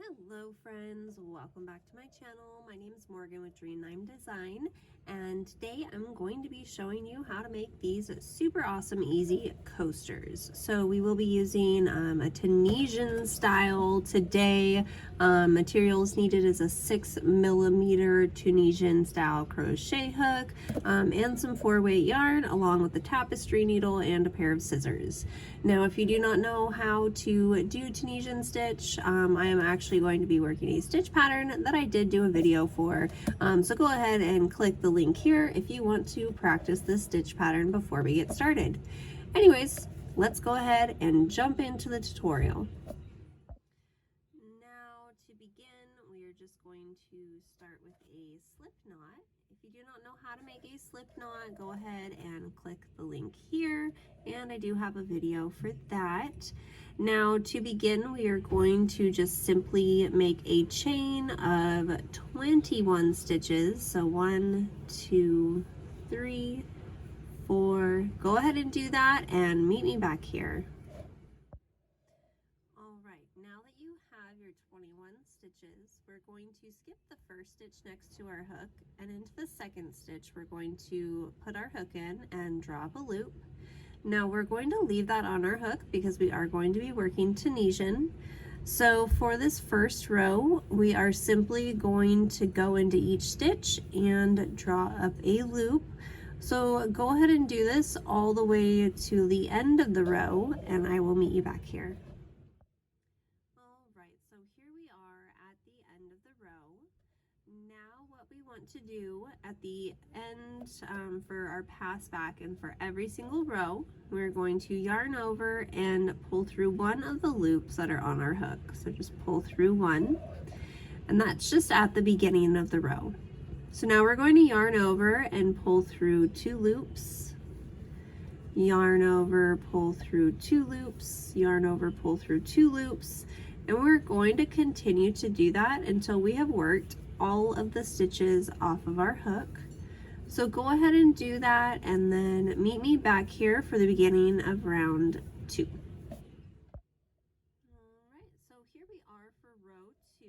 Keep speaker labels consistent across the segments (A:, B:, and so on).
A: Hello friends, welcome back to my channel. My name is Morgan with Dreamtime Design, and today I'm going to be showing you how to make these super awesome easy coasters. So we will be using a Tunisian style today. Materials needed is a 6mm Tunisian style crochet hook and some 4-weight yarn along with a tapestry needle and a pair of scissors. Now if you do not know how to do Tunisian stitch, I am actually going to be working a stitch pattern that I did do a video for, so go ahead and click the link here if you want to practice this stitch pattern before we get started. Anyways, let's go ahead and jump into the tutorial. Now to begin, we are just going to start with a slip knot. If you do not know how to make a slip knot, go ahead and click the link here, and I do have a video for that. Now to begin, we are going to just simply make a chain of 21 stitches. So 1, 2, 3, 4. Go ahead and do that and meet me back here. Alright, now that you have your 21 stitches, we're going to skip the first stitch next to our hook, and into the second stitch we're going to put our hook in and drop a loop. Now we're going to leave that on our hook because we are going to be working Tunisian. So for this first row, we are simply going to go into each stitch and draw up a loop. So go ahead and do this all the way to the end of the row, and I will meet you back here. Alright, so here we are at the end of the row. Now what we want to do at the end for our pass back and for every single row, we're going to yarn over and pull through one of the loops that are on our hook. So just pull through one, and that's just at the beginning of the row. So now we're going to yarn over and pull through 2 loops, yarn over, pull through 2 loops, yarn over, pull through 2 loops, and we're going to continue to do that until we have worked all of the stitches off of our hook. So go ahead and do that, and then meet me back here for the beginning of round 2. Alright, so here we are for row 2,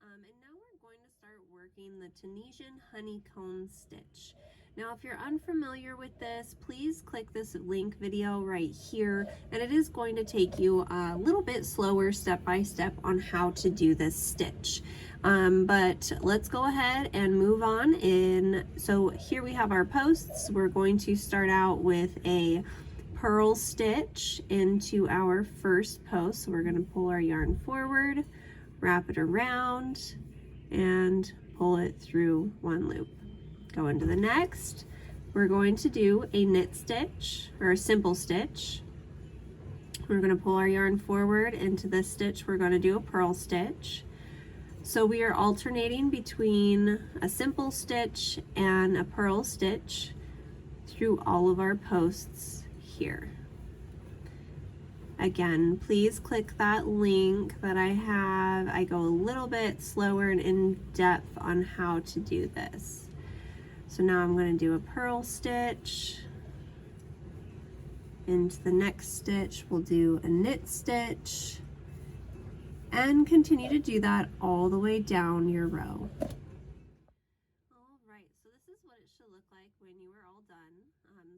A: and now we're going to start working the Tunisian honeycomb stitch. Now if you're unfamiliar with this, please click this link video right here, and it is going to take you a little bit slower step by step on how to do this stitch. But let's go ahead and move on in. So here we have our posts. We're going to start out with a purl stitch into our first post. So we're going to pull our yarn forward, wrap it around, and pull it through one loop. Go into the next. We're going to do a knit stitch, or a simple stitch. We're going to pull our yarn forward into this stitch. We're going to do a purl stitch. So we are alternating between a simple stitch and a purl stitch through all of our posts here. Again, please click that link that I have. I go a little bit slower and in depth on how to do this. So now I'm going to do a purl stitch. Into the next stitch, we'll do a knit stitch, and continue to do that all the way down your row. Alright, so this is what it should look like when you are all done.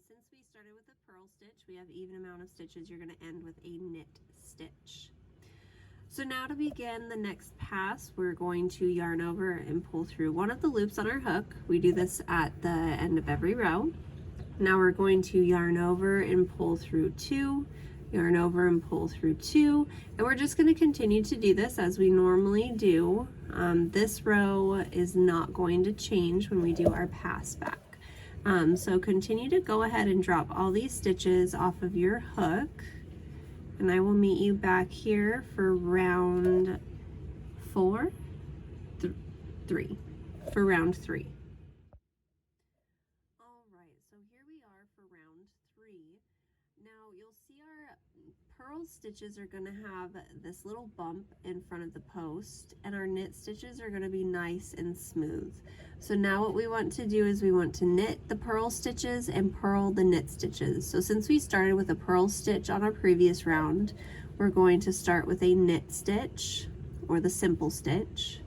A: Since we started with a purl stitch, we have even amount of stitches. You're going to end with a knit stitch. So now to begin the next pass, we're going to yarn over and pull through one of the loops on our hook. We do this at the end of every row. Now we're going to yarn over and pull through 2, yarn over and pull through 2, and we're just going to continue to do this as we normally do. This row is not going to change when we do our pass back. So continue to go ahead and drop all these stitches off of your hook, and I will meet you back here for round 3. For round 3. Alright, so here we are for round 3. Now you'll see our purl stitches are going to have this little bump in front of the post, and our knit stitches are going to be nice and smooth. So now what we want to do is we want to knit the purl stitches and purl the knit stitches. So since we started with a purl stitch on our previous round, we're going to start with a knit stitch, or the simple stitch,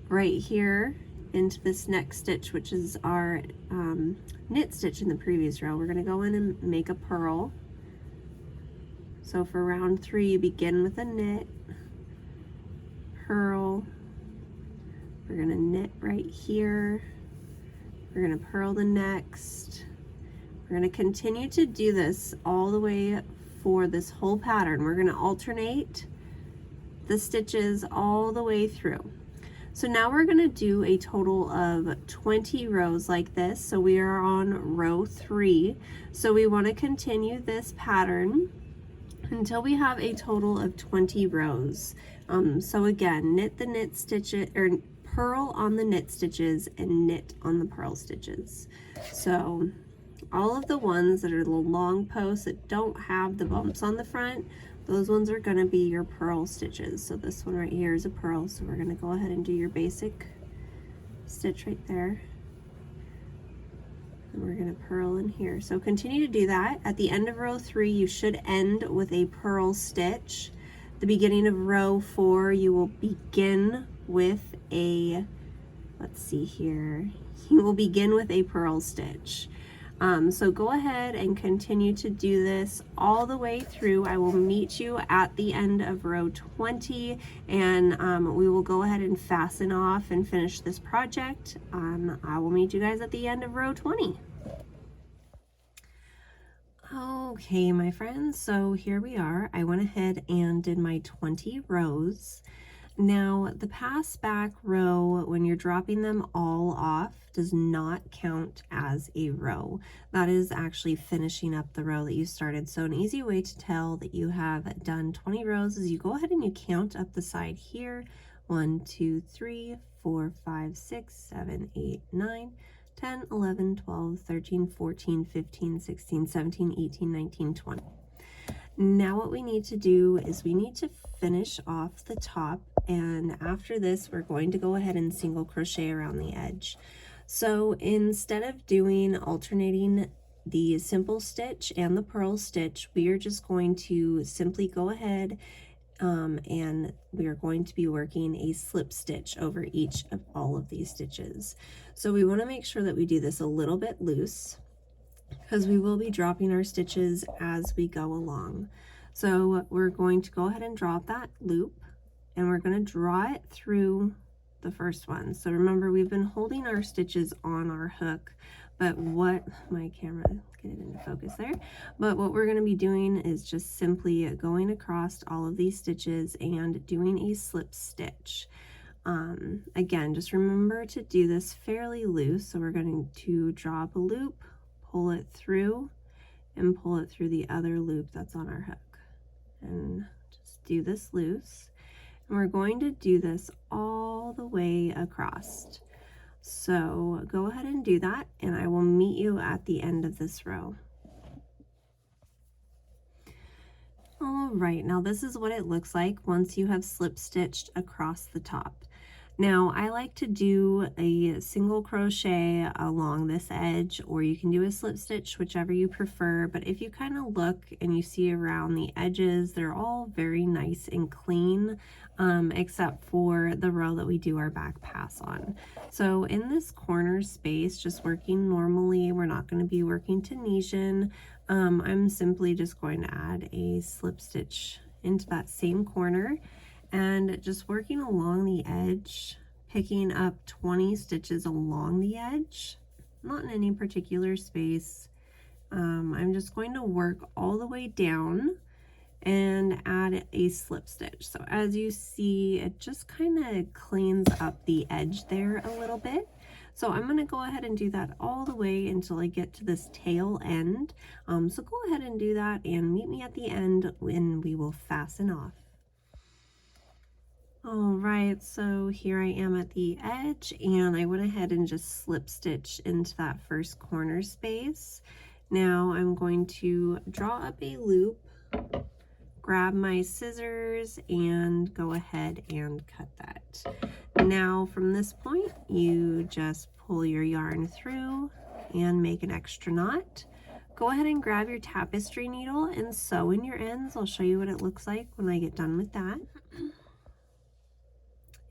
A: right here into this next stitch, which is our knit stitch in the previous row. We're going to go in and make a purl. So for round 3, you begin with a knit, purl, we're going to knit right here, we're going to purl the next. We're going to continue to do this all the way for this whole pattern. We're going to alternate the stitches all the way through. So now we're going to do a total of 20 rows like this. So we are on row 3. So we want to continue this pattern until we have a total of 20 rows. So again, knit the knit stitches, or purl on the knit stitches and knit on the purl stitches. So all of the ones that are the long posts that don't have the bumps on the front, those ones are going to be your purl stitches. So this one right here is a purl, so we're going to go ahead and do your basic stitch right there. And we're going to purl in here. So continue to do that. At the end of row 3, you should end with a purl stitch. The beginning of row 4, you will begin with a, let's see here, you will begin with a purl stitch. So go ahead and continue to do this all the way through. I will meet you at the end of row 20, and we will go ahead and fasten off and finish this project. I will meet you guys at the end of row 20. Okay, my friends, so here we are. I went ahead and did my 20 rows. Now, the pass back row, when you're dropping them all off, does not count as a row. That is actually finishing up the row that you started. So an easy way to tell that you have done 20 rows is you go ahead and you count up the side here. 1, 2, 3, 4, 5, 6, 7, 8, 9, 10, 11, 12, 13, 14, 15, 16, 17, 18, 19, 20. Now what we need to do is we need to finish off the top, and after this we're going to go ahead and single crochet around the edge. So instead of doing alternating the simple stitch and the purl stitch, we are just going to simply go ahead and we are going to be working a slip stitch over each of all of these stitches. So we want to make sure that we do this a little bit loose, because we will be dropping our stitches as we go along. So we're going to go ahead and drop that loop, and we're going to draw it through the first one. So remember, we've been holding our stitches on our hook, but what my camera, get it into focus there, but what we're going to be doing is just simply going across all of these stitches and doing a slip stitch. Again, just remember to do this fairly loose. So we're going to drop a loop, pull it through, and pull it through the other loop that's on our hook, and just do this loose. And we're going to do this all the way across. So go ahead and do that, and I will meet you at the end of this row. All right, now this is what it looks like once you have slip stitched across the top. Now I like to do a single crochet along this edge, or you can do a slip stitch, whichever you prefer. But if you kind of look and you see around the edges, they're all very nice and clean, except for the row that we do our back pass on. So in this corner space, just working normally, we're not going to be working Tunisian. I'm simply just going to add a slip stitch into that same corner, and just working along the edge, picking up 20 stitches along the edge, not in any particular space. I'm just going to work all the way down and add a slip stitch. So as you see, it just kind of cleans up the edge there a little bit. So I'm going to go ahead and do that all the way until I get to this tail end. So go ahead and do that and meet me at the end when we will fasten off. All right, so here I am at the edge, and I went ahead and just slip stitch into that first corner space. Now I'm going to draw up a loop, grab my scissors, and go ahead and cut that. Now from this point, you just pull your yarn through and make an extra knot. Go ahead and grab your tapestry needle and sew in your ends. I'll show you what it looks like when I get done with that.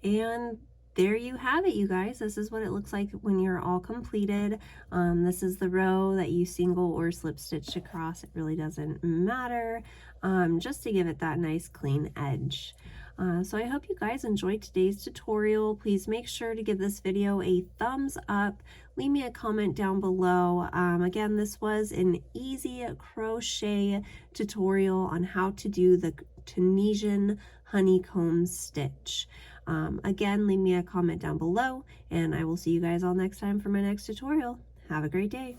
A: And there you have it, you guys. This is what it looks like when you're all completed. This is the row that you single or slip stitched across. It really doesn't matter, just to give it that nice clean edge. So I hope you guys enjoyed today's tutorial. Please make sure to give this video a thumbs up. Leave me a comment down below. Again, this was an easy crochet tutorial on how to do the Tunisian honeycomb stitch. Again, leave me a comment down below, and I will see you guys all next time for my next tutorial. Have a great day.